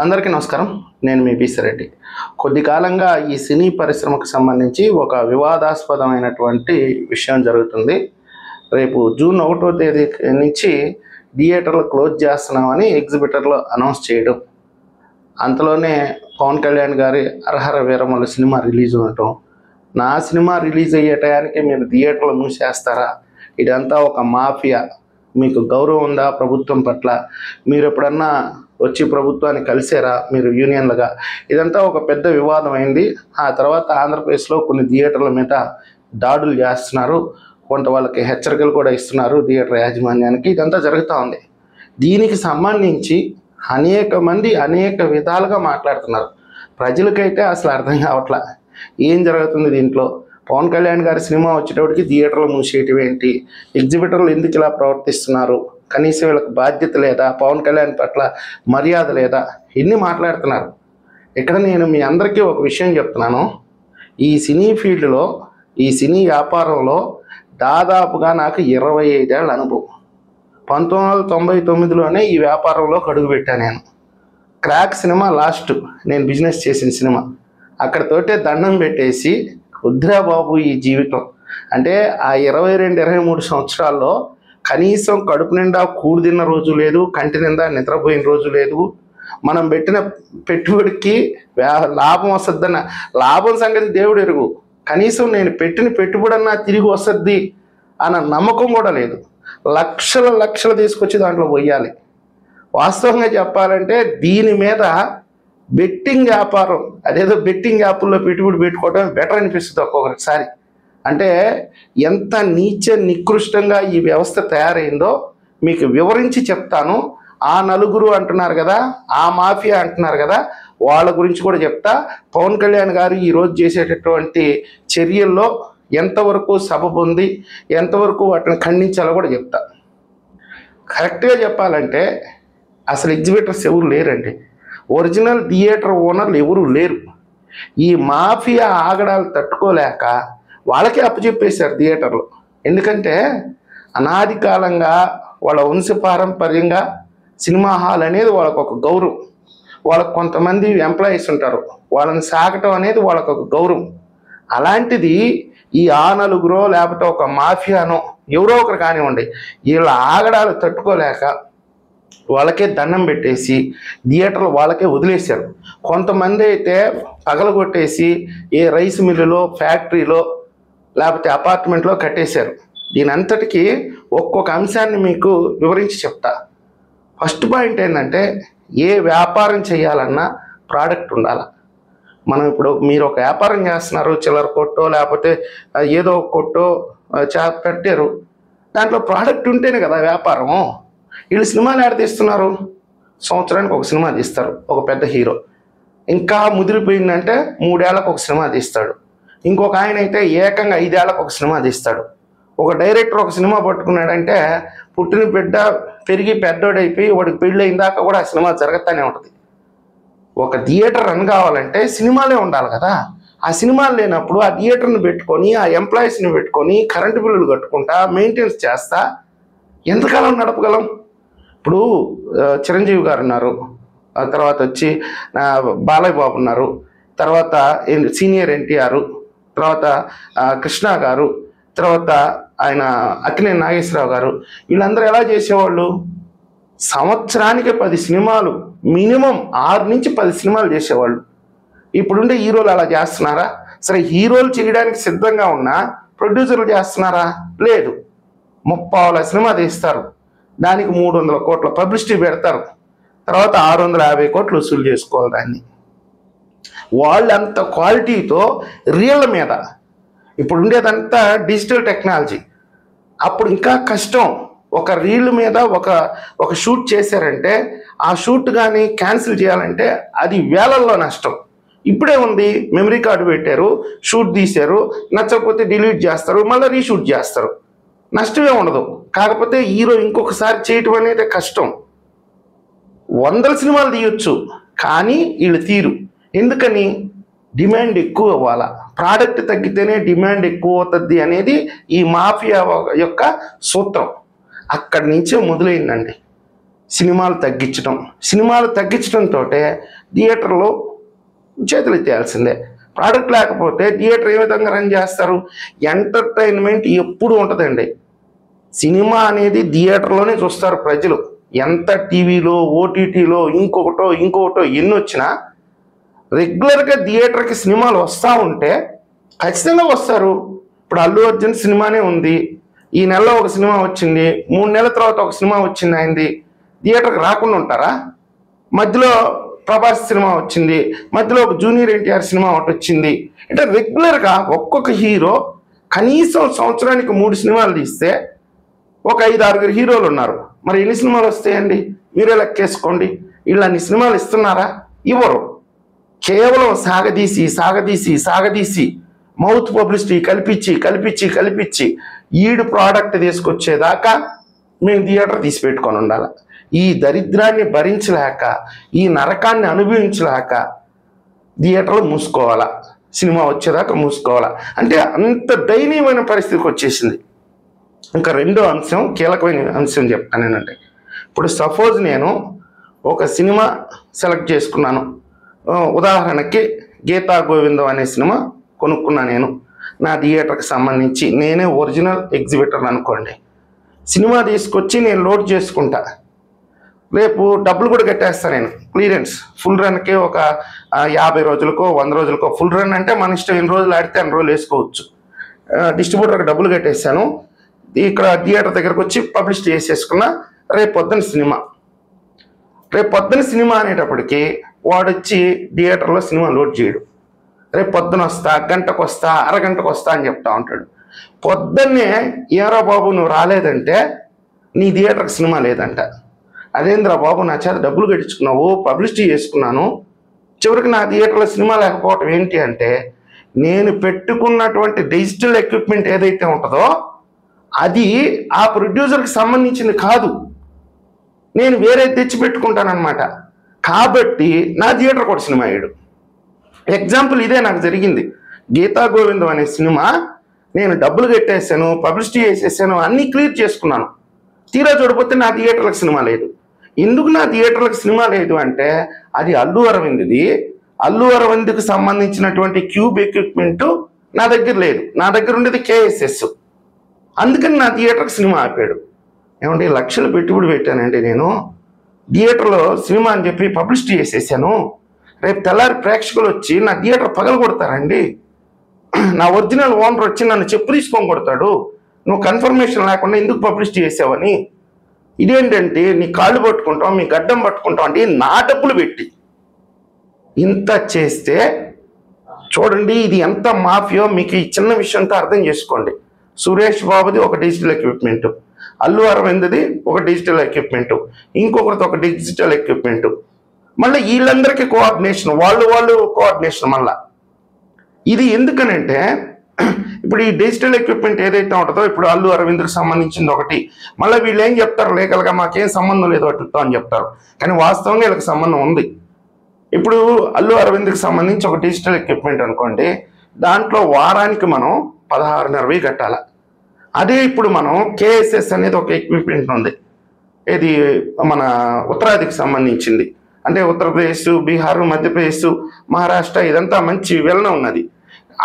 అందరికీ నమస్కారం. నేను మీ బీసీ రెడ్డి. కొద్ది కాలంగా ఈ సినీ పరిశ్రమకు సంబంధించి ఒక వివాదాస్పదమైనటువంటి విషయం జరుగుతుంది. రేపు జూన్ 1వ తేదీ నుంచి థియేటర్లు క్లోజ్ చేస్తున్నామని ఎగ్జిబిటర్లో అనౌన్స్ చేయడం, అంతలోనే పవన్ కళ్యాణ్ గారి అరహర వీరమల్లు సినిమా రిలీజ్ ఉండటం, నా సినిమా రిలీజ్ అయ్యే టయానికి మీరు థియేటర్లు మూసేస్తారా, ఇదంతా ఒక మాఫియా, మీకు గౌరవం ఉందా ప్రభుత్వం పట్ల, మీరు ఎప్పుడన్నా వచ్చి ప్రభుత్వాన్ని కలిసారా మీరు యూనియన్లుగా, ఇదంతా ఒక పెద్ద వివాదం అయింది. ఆ తర్వాత ఆంధ్రప్రదేశ్లో కొన్ని థియేటర్ల మీద దాడులు చేస్తున్నారు, కొంత వాళ్ళకి హెచ్చరికలు కూడా ఇస్తున్నారు థియేటర్ యాజమాన్యానికి. ఇదంతా జరుగుతూ ఉంది. దీనికి సంబంధించి అనేక మంది అనేక విధాలుగా మాట్లాడుతున్నారు. ప్రజలకైతే అసలు అర్థం కావట్లా ఏం జరుగుతుంది దీంట్లో. పవన్ కళ్యాణ్ గారి సినిమా వచ్చేటప్పటికి థియేటర్లు మూసేయటం ఏంటి, ఎగ్జిబిటర్లు ఎందుకు ఇలా ప్రవర్తిస్తున్నారు, కనీసం వీళ్ళకి బాధ్యత లేదా, పవన్ కళ్యాణ్ పట్ల మర్యాద లేదా, ఇన్ని మాట్లాడుతున్నారు. ఇక్కడ నేను మీ అందరికీ ఒక విషయం చెప్తున్నాను. ఈ సినీ ఫీల్డ్లో, ఈ సినీ వ్యాపారంలో దాదాపుగా నాకు 25 ఏళ్ళ అనుభవం. 1999లోనే ఈ వ్యాపారంలో అడుగుపెట్టాను నేను. క్రాక్ సినిమా లాస్ట్ నేను బిజినెస్ చేసిన సినిమా. అక్కడితోటే దండం పెట్టేసి వద్దురా బాబు ఈ జీవితం అంటే, ఆ 22-23 సంవత్సరాల్లో కనీసం కడుపు నిండా కూడు తిన్న రోజు లేదు, కంటి నిండా నిద్రపోయిన రోజు లేదు. మనం పెట్టిన పెట్టుబడికి లాభం వస్తుందన్న, లాభం సంగతి దేవుడు ఎరుగు, కనీసం నేను పెట్టిన పెట్టుబడన్నా తిరిగి వస్తుంది అన్న నమ్మకం కూడా లేదు. లక్షలు తీసుకొచ్చి దాంట్లో పోయాలి. వాస్తవంగా చెప్పాలంటే దీని మీద బెట్టింగ్ వ్యాపారం, అదేదో బెట్టింగ్ యాప్ల్లో పెట్టుబడి పెట్టుకోవడం బెటర్ అనిపిస్తుంది ఒక్కొక్కసారి. అంటే ఎంత నీచ నికృష్టంగా ఈ వ్యవస్థ తయారైందో మీకు వివరించి చెప్తాను. ఆ నలుగురు అంటున్నారు కదా, ఆ మాఫియా అంటున్నారు కదా, వాళ్ళ గురించి కూడా చెప్తా. పవన్ కళ్యాణ్ గారు ఈరోజు చేసేటటువంటి చర్యల్లో ఎంతవరకు సబబు ఉంది, ఎంతవరకు వాటిని ఖండించాలో కూడా చెప్తా. కరెక్ట్గా చెప్పాలంటే అసలు ఎగ్జిబిటర్స్ ఎవరు లేరండి. ఒరిజినల్ థియేటర్ ఓనర్లు ఎవరు లేరు. ఈ మాఫియా ఆగడాలు తట్టుకోలేక వాళ్ళకే అప్పచెప్పేశారు థియేటర్లు. ఎందుకంటే అనాది కాలంగా వాళ్ళ వంశపారంపర్యంగా సినిమా హాల్ అనేది వాళ్ళకు ఒక గౌరవం. వాళ్ళకు కొంతమంది ఎంప్లాయీస్ ఉంటారు, వాళ్ళని సాగటం అనేది వాళ్ళకు ఒక గౌరవం. అలాంటిది ఈ ఆ నలుగురో లేకపోతే ఒక మాఫియానో ఎవరో ఒకరు కానివ్వండి, వీళ్ళ ఆగడాలు తట్టుకోలేక వాళ్ళకే దండం పెట్టేసి థియేటర్లు వాళ్ళకే వదిలేశారు. కొంతమంది అయితే పగలగొట్టేసి ఏ రైస్ మిల్లులో, ఫ్యాక్టరీలో, లేకపోతే అపార్ట్మెంట్లో కట్టేశారు. దీని అంతటికీ ఒక్కొక్క అంశాన్ని మీకు వివరించి చెప్తా. ఫస్ట్ పాయింట్ ఏంటంటే, ఏ వ్యాపారం చేయాలన్నా ప్రోడక్ట్ ఉండాలి. మనం ఇప్పుడు మీరు ఒక వ్యాపారం చేస్తున్నారు, చిల్లర కొట్టో లేకపోతే ఏదో కొట్టో పెట్టారు, దాంట్లో ప్రోడక్ట్ ఉంటేనే కదా వ్యాపారం. వీళ్ళు సినిమాలు ఏడ తీస్తున్నారు, సంవత్సరానికి ఒక సినిమా తీస్తారు ఒక పెద్ద హీరో. ఇంకా ముదిరిపోయిందంటే 3 ఏళ్లకు ఒక సినిమా తీస్తాడు. ఇంకొక ఆయన అయితే ఏకంగా 5 ఏళ్లకు ఒక సినిమా తీస్తాడు. ఒక డైరెక్టర్ ఒక సినిమా పట్టుకున్నాడంటే పుట్టిన బిడ్డ పెరిగి పెద్దోడైపోయి వాడికి పెళ్ళి అయిందాక కూడా ఆ సినిమా జరుగుతూనే ఉంటుంది. ఒక థియేటర్ రన్ కావాలంటే సినిమాలే ఉండాలి కదా. ఆ సినిమాలు లేనప్పుడు ఆ థియేటర్ని పెట్టుకొని, ఆ ఎంప్లాయీస్ని పెట్టుకొని, కరెంటు బిల్లులు కట్టుకుంటా, మెయింటెనెన్స్ చేస్తా ఎంతకాలం నడపగలం? ఇప్పుడు చిరంజీవి గారు ఉన్నారు, ఆ తర్వాత వచ్చి బాలయ్య బాబు ఉన్నారు, తర్వాత సీనియర్ ఎన్టీఆర్, తర్వాత కృష్ణ గారు, తర్వాత ఆయన అక్కినేని నాగేశ్వరరావు గారు, వీళ్ళందరూ ఎలా చేసేవాళ్ళు? సంవత్సరానికి 10 సినిమాలు, మినిమం 6 నుంచి 10 సినిమాలు చేసేవాళ్ళు. ఇప్పుడుండే హీరోలు అలా చేస్తున్నారా? సరే, హీరోలు చేయడానికి సిద్ధంగా ఉన్నా ప్రొడ్యూసర్లు చేస్తున్నారా? లేదు. 30 సినిమా తీస్తారు, దానికి 300 కోట్ల పబ్లిసిటీ పెడతారు, తర్వాత 650 కోట్లు వసూలు చేసుకోవాలి దాన్ని. వాళ్ళు అంత క్వాలిటీతో రీళ్ళ మీద, ఇప్పుడు ఉండేదంతా డిజిటల్ టెక్నాలజీ, అప్పుడు ఇంకా కష్టం. ఒక రీల్ మీద ఒక షూట్ చేశారంటే ఆ షూట్ కానీ క్యాన్సిల్ చేయాలంటే అది వేలల్లో నష్టం. ఇప్పుడే ఉంది, మెమరీ కార్డు పెట్టారు, షూట్ తీశారు, నచ్చకపోతే డిలీట్ చేస్తారు, మళ్ళీ రీషూట్ చేస్తారు, నష్టమే ఉండదు. కాకపోతే హీరో ఇంకొకసారి చేయటం అనేది కష్టం. 100 సినిమాలు తీయొచ్చు, కానీ వీళ్ళు తీరు. ఎందుకని? డిమాండ్ ఎక్కువ అవ్వాలా, ప్రోడక్ట్ తగ్గితేనే డిమాండ్ ఎక్కువ అవుతుంది అనేది ఈ మాఫియా యొక్క సూత్రం. అక్కడి నుంచే మొదలైందండి. సినిమాలు తగ్గించడంతో థియేటర్లో చేతులు ఎత్తేయాల్సిందే. ప్రోడక్ట్ లేకపోతే థియేటర్ ఏ విధంగా రన్ చేస్తారు? ఎంటర్టైన్మెంట్ ఎప్పుడు ఉంటుందండి. సినిమా అనేది థియేటర్లోనే చూస్తారు ప్రజలు. ఎంత టీవీలో, ఓటీటీలో, ఇంకొకటో ఎన్ని వచ్చినా రెగ్యులర్గా థియేటర్కి సినిమాలు వస్తూ ఉంటే ఖచ్చితంగా వస్తారు. ఇప్పుడు అల్లు అర్జున్ సినిమానే ఉంది, ఈ నెలలో ఒక సినిమా వచ్చింది, 3 నెలల తర్వాత ఒక సినిమా వచ్చింది అయింది, థియేటర్కి రాకుండా ఉంటారా? మధ్యలో ప్రభాస్ సినిమా వచ్చింది, మధ్యలో ఒక జూనియర్ ఎన్టీఆర్ సినిమా ఒకటి వచ్చింది. అంటే రెగ్యులర్గా ఒక్కొక్క హీరో కనీసం సంవత్సరానికి 3 సినిమాలు తీస్తే ఒక 5-6 హీరోలు ఉన్నారు. మరి ఎన్ని సినిమాలు వస్తాయండి? మీరే లెక్కేసుకోండి. వీళ్ళు అన్ని సినిమాలు ఇస్తున్నారా? ఇవ్వరు. కేవలం సాగదీసి మౌత్ పబ్లిసిటీ కల్పించి ఈడు ప్రోడక్ట్ తీసుకొచ్చేదాకా మేము థియేటర్ తీసి పెట్టుకొని ఉండాలి. ఈ దరిద్రాన్ని భరించలేక, ఈ నరకాన్ని అనుభవించలేక థియేటర్లు మూసుకోవాలా, సినిమా వచ్చేదాకా మూసుకోవాలా. అంటే అంత దయనీయమైన పరిస్థితికి వచ్చేసింది. ఇంకా రెండో అంశం, కీలకమైన అంశం చెప్తాను నేనంటే, ఇప్పుడు సపోజ్ నేను ఒక సినిమా సెలెక్ట్ చేసుకున్నాను. ఉదాహరణకి గీతా గోవిందం అనే సినిమా కొనుక్కున్నా నేను. నా థియేటర్కి సంబంధించి నేనే ఒరిజినల్ ఎగ్జిబిటర్ అనుకోండి. సినిమా తీసుకొచ్చి నేను లోడ్ చేసుకుంటా. రేపు డబ్బులు కూడా కట్టేస్తాను నేను. క్లియరెన్స్ ఫుల్ రన్కి ఒక 50 రోజులకో 100 రోజులకో. ఫుల్ రన్ అంటే మన ఇష్టం, ఎన్ని రోజులు ఆడితే అన్ని రోజులు వేసుకోవచ్చు. డిస్ట్రిబ్యూటర్కి డబ్బులు కట్టేశాను. ఇక్కడ థియేటర్ దగ్గరకు వచ్చి పబ్లిసిటీ చేసేసుకున్నా. రేపు పొద్దున సినిమా అనేటప్పటికి వాడు వచ్చి థియేటర్లో సినిమా లోడ్ చేయడు. రేపు పొద్దున వస్తా, గంటకు వస్తా, అరగంటకు వస్తా అని చెప్తా ఉంటాడు. పొద్దున్నే ఏరా బాబు నువ్వు రాలేదంటే నీ థియేటర్కి సినిమా లేదంట. అదేంద్రా బాబు, నా చేత డబ్బులు కట్టించుకున్నావు, పబ్లిసిటీ చేసుకున్నాను, చివరికి నా థియేటర్లో సినిమా లేకపోవటం ఏంటి అంటే, నేను పెట్టుకున్నటువంటి డిజిటల్ ఎక్విప్మెంట్ ఏదైతే ఉంటుందో అది ఆ ప్రొడ్యూసర్కి సంబంధించింది కాదు, నేను వేరే తెచ్చి పెట్టుకుంటానమాట. కాబట్టి నా థియేటర్ కూడా సినిమా వేయడు. ఎగ్జాంపుల్ ఇదే నాకు జరిగింది. గీతా గోవిందం అనే సినిమా నేను డబ్బులు కట్టేసాను, పబ్లిసిటీ చేసేసాను, అన్నీ క్లియర్ చేసుకున్నాను. తీరా చూడకపోతే నా థియేటర్లకు సినిమా లేదు. ఎందుకు నా థియేటర్లకు సినిమా లేదు అంటే, అది అల్లు అరవింద్కి సంబంధించినటువంటి క్యూబ్ ఎక్విప్మెంట్ నా దగ్గర లేదు. నా దగ్గర ఉండేది కేఎస్ఎస్. అందుకని నా థియేటర్కి సినిమా ఆపాడు. ఏమంటే లక్షలు పెట్టుబడి పెట్టానండి నేను, థియేటర్లో సినిమా అని చెప్పి పబ్లిసిటీ చేసేసాను. రేపు తెల్లారి ప్రేక్షకులు వచ్చి నా థియేటర్ పగలు కొడతారండి. నా ఒరిజినల్ ఓనర్ వచ్చి నన్ను చెప్పు తీసుకొని కొడతాడు, నువ్వు కన్ఫర్మేషన్ లేకుండా ఎందుకు పబ్లిసిటీ చేసావని. ఇదేంటంటే నీ కాళ్ళు పట్టుకుంటాం, మీ గడ్డం పట్టుకుంటాం అంటే నా డబ్బులు పెట్టి ఇంత చేస్తే చూడండి ఇది ఎంత మాఫియో. మీకు ఈ చిన్న విషయంతో అర్థం చేసుకోండి. సురేష్ బాబుది ఒక డిజిటల్ ఎక్విప్మెంట్, అల్లు అరవింద్ది ఒక డిజిటల్ ఎక్విప్మెంట్, ఇంకొకరితో ఒక డిజిటల్ ఎక్విప్మెంట్, మళ్ళీ వీళ్ళందరికీ కోఆర్డినేషన్, వాళ్ళు కోఆర్డినేషన్. మళ్ళీ ఇది ఎందుకనంటే, ఇప్పుడు ఈ డిజిటల్ ఎక్విప్మెంట్ ఏదైతే ఉంటుందో, ఇప్పుడు అల్లు అరవింద్కి సంబంధించింది ఒకటి, మళ్ళీ వీళ్ళు ఏం చెప్తారు, లీగల్గా మాకేం సంబంధం లేదు వాటితో అని చెప్తారు. కానీ వాస్తవంగా వీళ్ళకి సంబంధం ఉంది. ఇప్పుడు అల్లు అరవింద్కి సంబంధించి ఒక డిజిటల్ ఎక్విప్మెంట్ అనుకోండి, దాంట్లో వారానికి మనం 16,500 కట్టాలి. అదే ఇప్పుడు మనం కేఎస్ఎస్ అనేది ఒక ఎక్విప్మెంట్ ఉంది, ఇది మన ఉత్తరాదికి సంబంధించింది. అంటే ఉత్తరప్రదేశ్, బీహార్, మధ్యప్రదేశ్, మహారాష్ట్ర ఇదంతా మంచి వెలన ఉన్నది.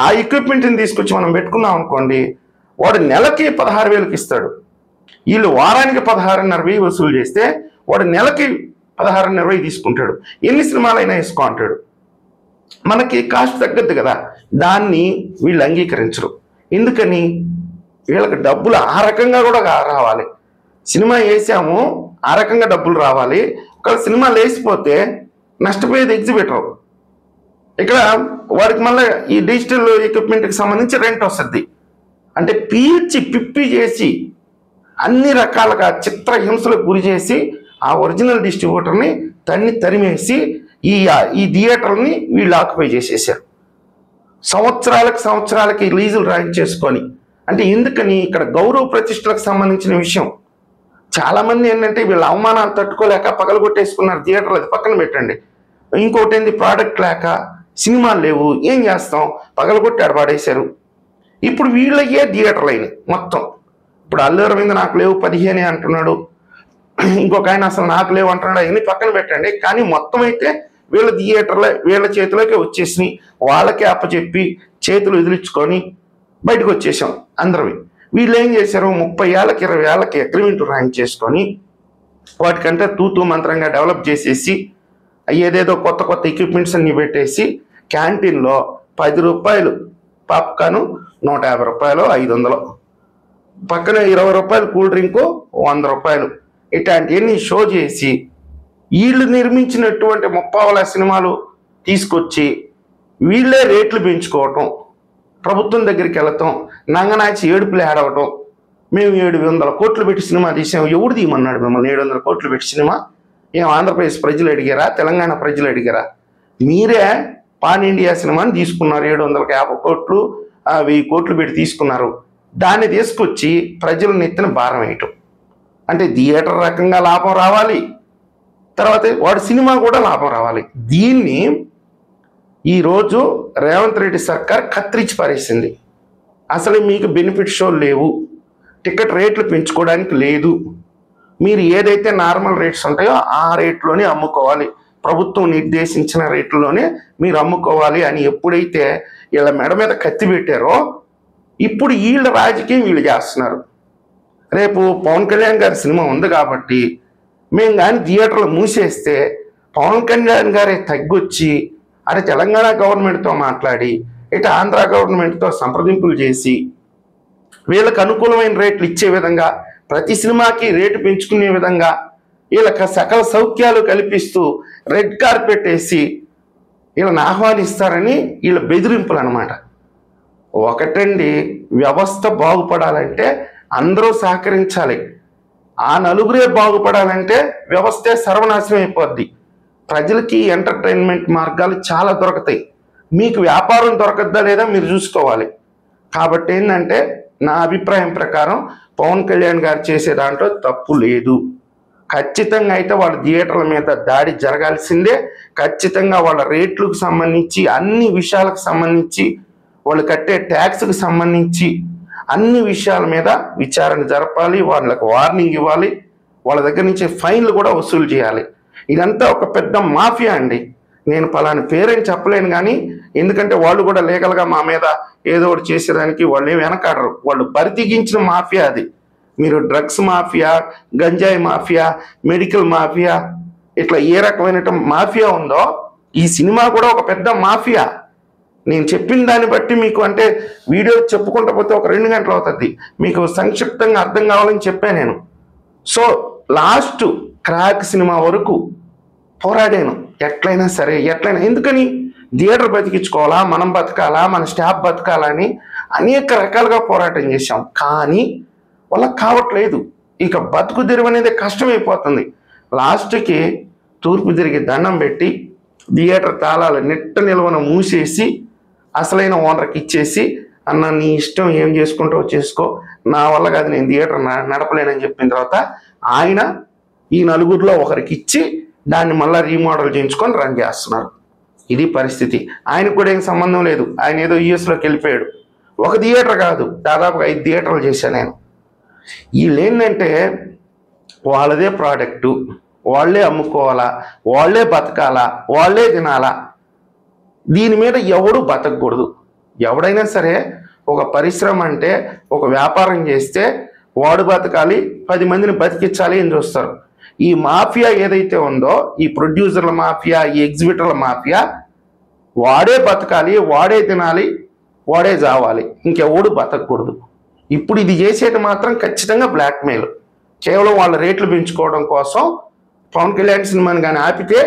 ఆ ఎక్విప్మెంట్ని తీసుకొచ్చి మనం పెట్టుకున్నాం అనుకోండి, వాడు నెలకి 16,000కి ఇస్తాడు. వీళ్ళు వారానికి 16,500 వసూలు చేస్తే వాడు నెలకి 16,500 తీసుకుంటాడు. ఎన్ని సినిమాలైనా వేసుకో అంటాడు. మనకి కాస్ట్ తగ్గద్దు కదా, దాన్ని వీళ్ళు అంగీకరించరు. ఎందుకని? వీళ్ళకి డబ్బులు ఆ రకంగా కూడా రావాలి. సినిమా వేసాము, ఆ రకంగా డబ్బులు రావాలి. ఒకవేళ సినిమా లేచిపోతే నష్టపోయేది ఎగ్జిబిటర్. ఇక్కడ వాడికి మళ్ళీ ఈ డిజిటల్ ఎక్విప్మెంట్కి సంబంధించి రెంట్ వస్తుంది. అంటే పీల్చి పిప్పి చేసి అన్ని రకాలుగా చిత్రహింసలకు గురి చేసి ఆ ఒరిజినల్ డిస్ట్రిబ్యూటర్ని తరిమేసి ఈ థియేటర్ని వీళ్ళు ఆక్యుపై చేసేసారు. సంవత్సరాలకి లీజులు రాయించేసుకొని. అంటే ఎందుకని? ఇక్కడ గౌరవ ప్రతిష్టలకు సంబంధించిన విషయం. చాలామంది ఏంటంటే వీళ్ళ అవమానాలు తట్టుకోలేక పగలగొట్టేసుకున్నారు థియేటర్లు. అది పక్కన పెట్టండి. ఇంకోటి ఏంది, ప్రోడక్ట్ లేక సినిమాలు లేవు, ఏం చేస్తాం, పగలగొట్టి ఆడపాడేశారు. ఇప్పుడు వీళ్ళయ్యే థియేటర్లు అయినాయి మొత్తం. ఇప్పుడు అల్లు అరవింద్ నాకు లేవు 15 అంటున్నాడు, ఇంకొక ఆయన అసలు నాకు లేవు అంటున్నాడు, అవన్నీ పక్కన పెట్టండి. కానీ మొత్తం అయితే వీళ్ళ థియేటర్లో వీళ్ళ చేతిలోకి వచ్చేసినాయి. వాళ్ళకే అప్పచెప్పి చేతులు వదిలించుకొని బయటకు వచ్చేసాం అందరివి. వీళ్ళు ఏం చేశారు, 30 ఏళ్ళకి 20 ఏళ్ళకి అగ్రిమెంట్ ర్యాంక్ చేసుకొని వాటికంటే తూతూ మంత్రంగా డెవలప్ చేసేసి ఏదేదో కొత్త కొత్త ఎక్విప్మెంట్స్ అన్ని పెట్టేసి క్యాంటీన్లో 10 రూపాయలు పాప్కార్న్, 150 రూపాయలు, 500, పక్కన 20 రూపాయలు కూల్ డ్రింకు, 100 రూపాయలు, ఇట్లాంటివన్నీ షో చేసి వీళ్ళు నిర్మించినటువంటి ముప్పావల సినిమాలు తీసుకొచ్చి వీళ్ళే రేట్లు పెంచుకోవటం, ప్రభుత్వం దగ్గరికి వెళ్ళటం, నంగనాచి ఏడుపులు ఏడవటం. మేము 700 కోట్లు పెట్టి సినిమా తీసాము. ఎవడు తీయమన్నాడు మిమ్మల్ని 700 కోట్లు పెట్టి సినిమా? ఏం ఆంధ్రప్రదేశ్ ప్రజలు అడిగారా, తెలంగాణ ప్రజలు అడిగారా? మీరే పాన్ ఇండియా సినిమాని తీసుకున్నారు. 750 కోట్లు 1000 కోట్లు పెట్టి తీసుకున్నారు. దాన్ని తీసుకొచ్చి ప్రజల నెత్తిన భారం వేయటం. అంటే థియేటర్ రకంగా లాభం రావాలి, తర్వాత వాడి సినిమా కూడా లాభం రావాలి. దీన్ని ఈరోజు రేవంత్ రెడ్డి సర్కార్ కత్తిరించి పారేసింది. అసలు మీకు బెనిఫిట్ షో లేవు, టికెట్ రేట్లు పెంచుకోవడానికి లేదు, మీరు ఏదైతే నార్మల్ రేట్స్ ఉంటాయో ఆ రేట్లోనే అమ్ముకోవాలి, ప్రభుత్వం నిర్దేశించిన రేట్లలోనే మీరు అమ్ముకోవాలి అని ఎప్పుడైతే వీళ్ళ మెడ మీద కత్తి పెట్టారో ఇప్పుడు వీళ్ళ రాజకీయం వీళ్ళు చేస్తున్నారు. రేపు పవన్ కళ్యాణ్ గారి సినిమా ఉంది కాబట్టి మేము కానీ థియేటర్లు మూసేస్తే పవన్ కళ్యాణ్ గారే తగ్గొచ్చి అటు తెలంగాణ గవర్నమెంట్తో మాట్లాడి ఇటు ఆంధ్ర గవర్నమెంట్తో సంప్రదింపులు చేసి వీళ్ళకి అనుకూలమైన రేట్లు ఇచ్చే విధంగా, ప్రతి సినిమాకి రేటు పెంచుకునే విధంగా వీళ్ళకి సకల సౌఖ్యాలు కల్పిస్తూ రెడ్ కార్పెట్ వేసి వీళ్ళని ఆహ్వానిస్తారని వీళ్ళ బెదిరింపులు అనమాట. ఒకటండి, వ్యవస్థ బాగుపడాలంటే అందరూ సహకరించాలి. ఆ నలుగురే బాగుపడాలంటే వ్యవస్థే సర్వనాశనం అయిపోద్ది. ప్రజలకి ఎంటర్టైన్మెంట్ మార్గాలు చాలా దొరుకుతాయి, మీకు వ్యాపారం దొరకద్దా లేదా మీరు చూసుకోవాలి. కాబట్టి ఏంటంటే నా అభిప్రాయం ప్రకారం పవన్ కళ్యాణ్ గారు చేసే దాంట్లో తప్పు లేదు. ఖచ్చితంగా అయితే వాళ్ళ థియేటర్ల మీద దాడి జరగాల్సిందే. ఖచ్చితంగా వాళ్ళ రేట్లకు సంబంధించి, అన్ని విషయాలకు సంబంధించి, వాళ్ళు కట్టే ట్యాక్స్కి సంబంధించి అన్ని విషయాల మీద విచారణ జరపాలి, వాళ్ళకి వార్నింగ్ ఇవ్వాలి, వాళ్ళ దగ్గర నుంచి ఫైన్లు కూడా వసూలు చేయాలి. ఇదంతా ఒక పెద్ద మాఫియా అండి. నేను పలాని పేరేం చెప్పలేను కానీ, ఎందుకంటే వాళ్ళు కూడా లీగల్గా మా మీద ఏదో ఒకటి చేసేదానికి వాళ్ళు ఏమి వెనకాడరు. వాళ్ళు బరితెగించిన మాఫియా అది. మీరు డ్రగ్స్ మాఫియా, గంజాయి మాఫియా, మెడికల్ మాఫియా, ఇట్లా ఏ రకమైన మాఫియా ఉందో ఈ సినిమా కూడా ఒక పెద్ద మాఫియా. నేను చెప్పిన దాన్ని బట్టి మీకు అంటే వీడియో చెప్పుకుంటూ పోతే ఒక 2 గంటలు అవుతుంది. మీకు సంక్షిప్తంగా అర్థం కావాలని చెప్పాను నేను. సో లాస్ట్ క్రాక్ సినిమా వరకు పోరాడాను. ఎట్లయినా సరే, ఎట్లయినా, ఎందుకని థియేటర్ బతికించుకోవాలా, మనం బతకాలా, మన స్టాఫ్ బతకాలా అని అనేక రకాలుగా పోరాటం చేశాం. కానీ వాళ్ళకి కావట్లేదు. ఇక బతుకు తెరువు అనేది కష్టమైపోతుంది. లాస్ట్కి తూర్పు తిరిగి దండం పెట్టి థియేటర్ తాళాలు నెట్ట నిల్వన మూసేసి అసలైన ఓనర్కి ఇచ్చేసి, అన్న నీ ఇష్టం ఏం చేసుకుంటావో చేసుకో, నా వల్ల కాదు, నేను థియేటర్ నడపలేనని చెప్పిన తర్వాత ఆయన ఈ నలుగురిలో ఒకరికి ఇచ్చి దాన్ని మళ్ళీ రీమోడల్ చేయించుకొని రన్ చేస్తున్నారు. ఇది పరిస్థితి. ఆయనకు కూడా ఏం సంబంధం లేదు. ఆయన ఏదో యూఎస్లోకి వెళ్ళిపోయాడు. ఒక థియేటర్ కాదు, దాదాపుగా 5 థియేటర్లు చేశాను నేను. వీళ్ళు ఏంటంటే వాళ్ళదే ప్రోడక్టు, వాళ్ళే అమ్ముకోవాలా, వాళ్ళే బతకాలా, వాళ్ళే తినాలా. దీని మీద ఎవడు బతకూడదు. ఎవడైనా సరే ఒక పరిశ్రమ అంటే, ఒక వ్యాపారం చేస్తే వాడు బతకాలి, 10 మందిని బతికించాలి అని చూస్తారు. ఈ మాఫియా ఏదైతే ఉందో, ఈ ప్రొడ్యూసర్ల మాఫియా, ఈ ఎగ్జిబిటర్ల మాఫియా, వాడే బతకాలి, వాడే తినాలి, వాడే చావాలి, ఇంకెవడు బతకూడదు. ఇప్పుడు ఇది చేసేది మాత్రం ఖచ్చితంగా బ్లాక్మెయిల్. కేవలం వాళ్ళ రేట్లు పెంచుకోవడం కోసం పవన్ కళ్యాణ్ సినిమాని కానీ ఆపితే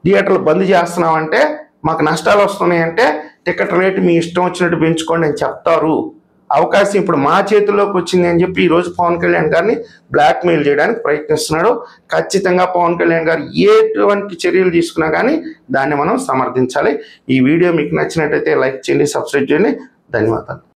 థియేటర్లు బంద్ చేస్తున్నామంటే, మాకు నష్టాలు వస్తున్నాయంటే టికెట్ రేటు మీ ఇష్టం వచ్చినట్టు పెంచుకోండి అని చెప్తారు. అవకాశం ఇప్పుడు మా చేతుల్లోకి వచ్చింది అని చెప్పి ఈరోజు పవన్ కళ్యాణ్ గారిని బ్లాక్మెయిల్ చేయడానికి ప్రయత్నిస్తున్నాడు. ఖచ్చితంగా పవన్ కళ్యాణ్ గారు ఎటువంటి చర్యలు తీసుకున్నా కానీ దాన్ని మనం సమర్థించాలి. ఈ వీడియో మీకు నచ్చినట్టయితే లైక్ చేయండి, సబ్స్క్రైబ్ చేయండి. ధన్యవాదాలు.